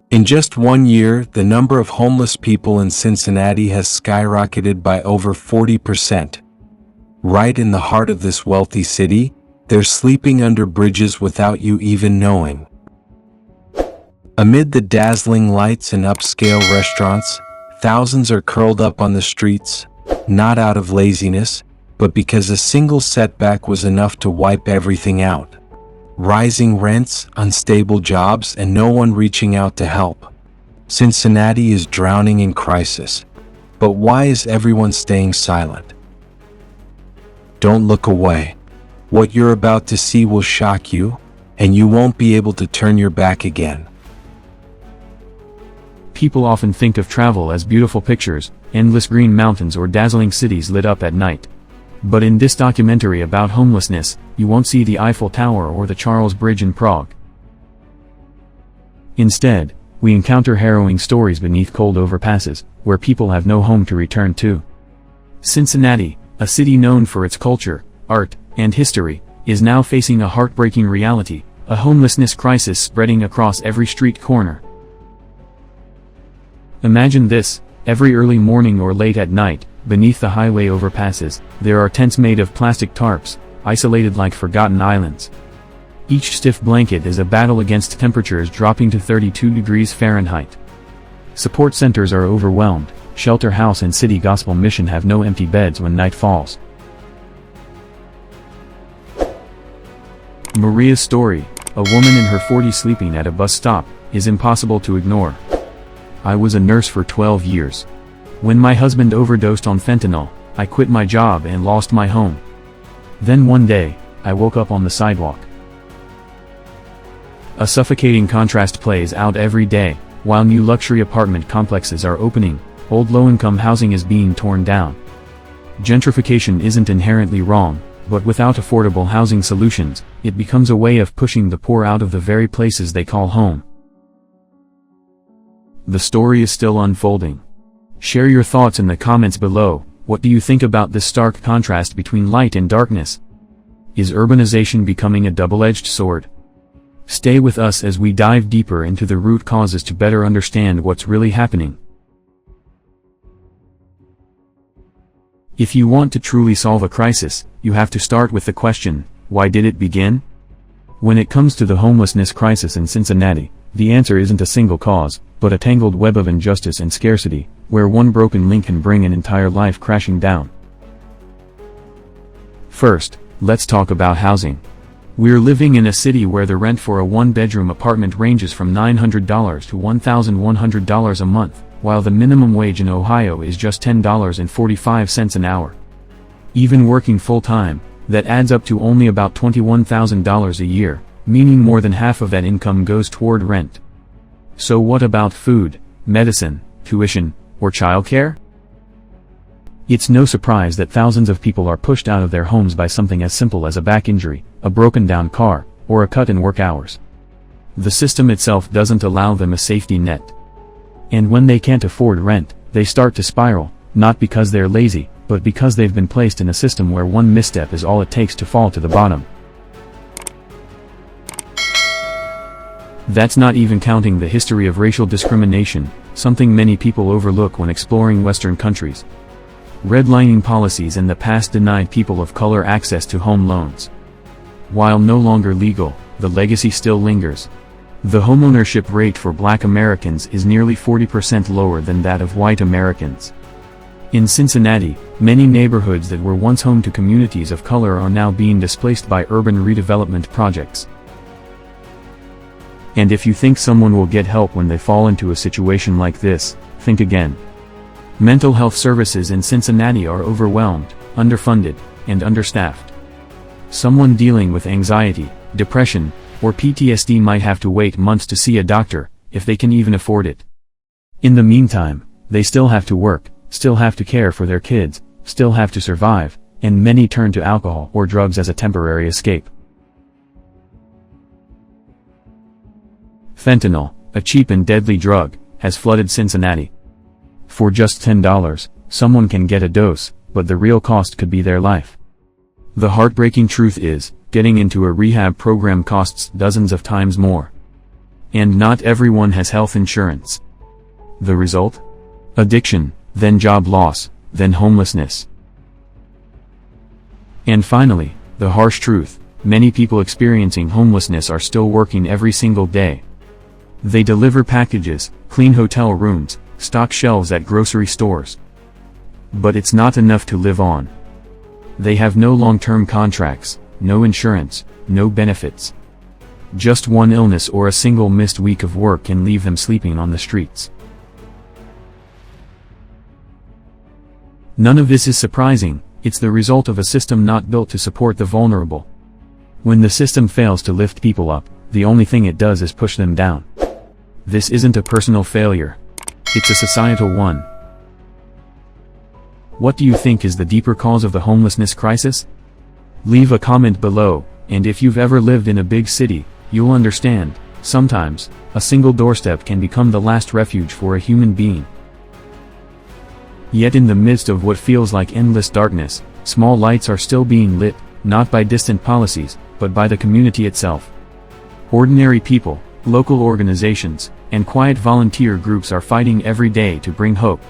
In just 1 year, the number of homeless people in Cincinnati has skyrocketed by over 40%. Right in the heart of this wealthy city, they're sleeping under bridges without you even knowing. Amid the dazzling lights and upscale restaurants, thousands are curled up on the streets, not out of laziness, but because a single setback was enough to wipe everything out. Rising rents, unstable jobs, and no one reaching out to help. Cincinnati is drowning in crisis. But why is everyone staying silent? Don't look away. What you're about to see will shock you, and you won't be able to turn your back again. People often think of travel as beautiful pictures, endless green mountains or dazzling cities lit up at night. But in this documentary about homelessness, you won't see the Eiffel Tower or the Charles Bridge in Prague. Instead, we encounter harrowing stories beneath cold overpasses, where people have no home to return to. Cincinnati, a city known for its culture, art, and history, is now facing a heartbreaking reality, a homelessness crisis spreading across every street corner. Imagine this: every early morning or late at night, beneath the highway overpasses, there are tents made of plastic tarps, isolated like forgotten islands. Each stiff blanket is a battle against temperatures dropping to 32 degrees Fahrenheit. Support centers are overwhelmed, Shelter House and City Gospel Mission have no empty beds when night falls. Maria's story, a woman in her 40s sleeping at a bus stop, is impossible to ignore. I was a nurse for 12 years. When my husband overdosed on fentanyl, I quit my job and lost my home. Then one day, I woke up on the sidewalk. A suffocating contrast plays out every day. While new luxury apartment complexes are opening, old low-income housing is being torn down. Gentrification isn't inherently wrong, but without affordable housing solutions, it becomes a way of pushing the poor out of the very places they call home. The story is still unfolding. Share your thoughts in the comments below. What do you think about this stark contrast between light and darkness? Is urbanization becoming a double-edged sword? Stay with us as we dive deeper into the root causes to better understand what's really happening. If you want to truly solve a crisis, you have to start with the question, why did it begin? When it comes to the homelessness crisis in Cincinnati, the answer isn't a single cause, but a tangled web of injustice and scarcity, where one broken link can bring an entire life crashing down. First, let's talk about housing. We're living in a city where the rent for a one-bedroom apartment ranges from $900 to $1,100 a month, while the minimum wage in Ohio is just $10.45 an hour. Even working full-time, that adds up to only about $21,000 a year, meaning more than half of that income goes toward rent. So what about food, medicine, tuition, or childcare? It's no surprise that thousands of people are pushed out of their homes by something as simple as a back injury, a broken-down car, or a cut in work hours. The system itself doesn't allow them a safety net. And when they can't afford rent, they start to spiral, not because they're lazy, but because they've been placed in a system where one misstep is all it takes to fall to the bottom. That's not even counting the history of racial discrimination, something many people overlook when exploring Western countries. Redlining policies in the past denied people of color access to home loans. While no longer legal, the legacy still lingers. The homeownership rate for Black Americans is nearly 40% lower than that of white Americans. In Cincinnati, many neighborhoods that were once home to communities of color are now being displaced by urban redevelopment projects. And if you think someone will get help when they fall into a situation like this, think again. Mental health services in Cincinnati are overwhelmed, underfunded, and understaffed. Someone dealing with anxiety, depression, or PTSD might have to wait months to see a doctor, if they can even afford it. In the meantime, they still have to work, still have to care for their kids, still have to survive, and many turn to alcohol or drugs as a temporary escape. Fentanyl, a cheap and deadly drug, has flooded Cincinnati. For just $10, someone can get a dose, but the real cost could be their life. The heartbreaking truth is, getting into a rehab program costs dozens of times more. And not everyone has health insurance. The result? Addiction, then job loss, then homelessness. And finally, the harsh truth, many people experiencing homelessness are still working every single day. They deliver packages, clean hotel rooms, stock shelves at grocery stores. But it's not enough to live on. They have no long-term contracts, no insurance, no benefits. Just one illness or a single missed week of work can leave them sleeping on the streets. None of this is surprising, it's the result of a system not built to support the vulnerable. When the system fails to lift people up, the only thing it does is push them down. This isn't a personal failure. It's a societal one. What do you think is the deeper cause of the homelessness crisis? Leave a comment below, and if you've ever lived in a big city, you'll understand, sometimes, a single doorstep can become the last refuge for a human being. Yet in the midst of what feels like endless darkness, small lights are still being lit, not by distant policies, but by the community itself. Ordinary people, local organizations, and quiet volunteer groups are fighting every day to bring hope.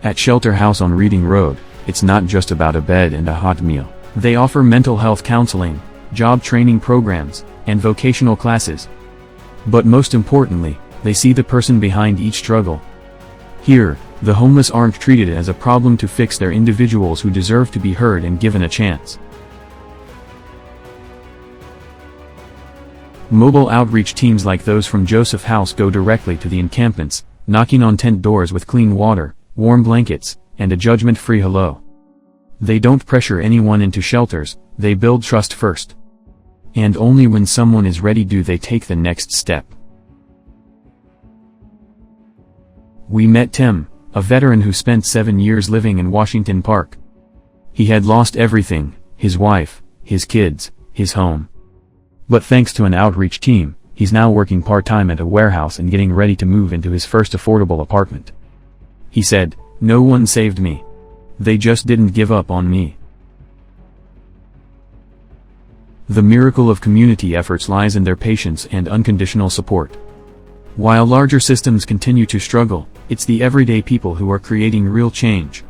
At Shelter House on Reading Road, it's not just about a bed and a hot meal. They offer mental health counseling, job training programs, and vocational classes. But most importantly, they see the person behind each struggle. Here, the homeless aren't treated as a problem to fix, they're individuals who deserve to be heard and given a chance. Mobile outreach teams like those from Joseph House go directly to the encampments, knocking on tent doors with clean water, warm blankets, and a judgment-free hello. They don't pressure anyone into shelters, they build trust first. And only when someone is ready do they take the next step. We met Tim, a veteran who spent 7 years living in Washington Park. He had lost everything, his wife, his kids, his home. But thanks to an outreach team, he's now working part-time at a warehouse and getting ready to move into his first affordable apartment. He said, "No one saved me. They just didn't give up on me." The miracle of community efforts lies in their patience and unconditional support. While larger systems continue to struggle, it's the everyday people who are creating real change.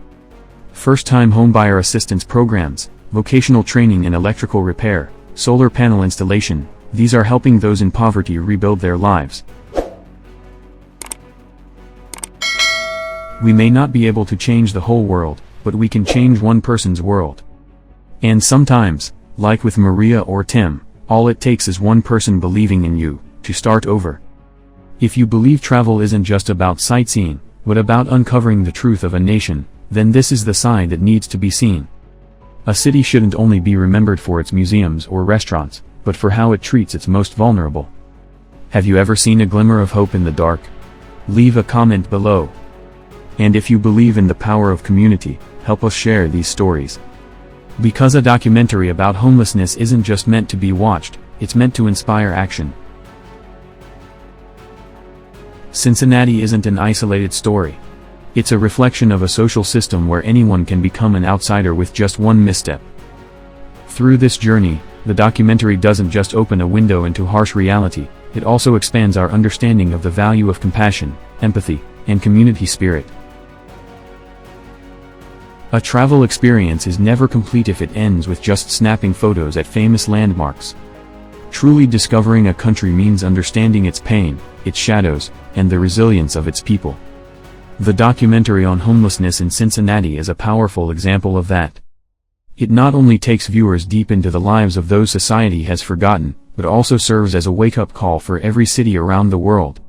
First-time homebuyer assistance programs, vocational training in electrical repair, solar panel installation, these are helping those in poverty rebuild their lives. We may not be able to change the whole world, but we can change one person's world. And sometimes, like with Maria or Tim, all it takes is one person believing in you, to start over. If you believe travel isn't just about sightseeing, but about uncovering the truth of a nation, then this is the side that needs to be seen. A city shouldn't only be remembered for its museums or restaurants, but for how it treats its most vulnerable. Have you ever seen a glimmer of hope in the dark? Leave a comment below. And if you believe in the power of community, help us share these stories. Because a documentary about homelessness isn't just meant to be watched, it's meant to inspire action. Cincinnati isn't an isolated story. It's a reflection of a social system where anyone can become an outsider with just one misstep. Through this journey, the documentary doesn't just open a window into harsh reality, it also expands our understanding of the value of compassion, empathy, and community spirit. A travel experience is never complete if it ends with just snapping photos at famous landmarks. Truly discovering a country means understanding its pain, its shadows, and the resilience of its people. The documentary on homelessness in Cincinnati is a powerful example of that. It not only takes viewers deep into the lives of those society has forgotten, but also serves as a wake-up call for every city around the world.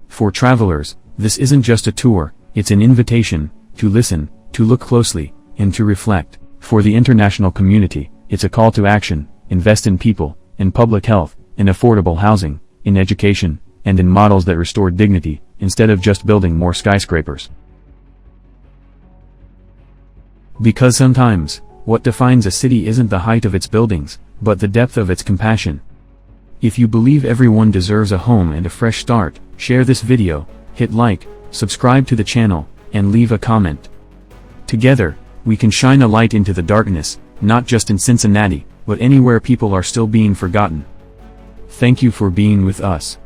For travelers, this isn't just a tour, it's an invitation to listen, to look closely, and to reflect. For the international community, it's a call to action: invest in people, in public health, in affordable housing, in education, and in models that restore dignity, instead of just building more skyscrapers. Because sometimes, what defines a city isn't the height of its buildings, but the depth of its compassion. If you believe everyone deserves a home and a fresh start, share this video, hit like, subscribe to the channel, and leave a comment. Together, we can shine a light into the darkness, not just in Cincinnati, but anywhere people are still being forgotten. Thank you for being with us.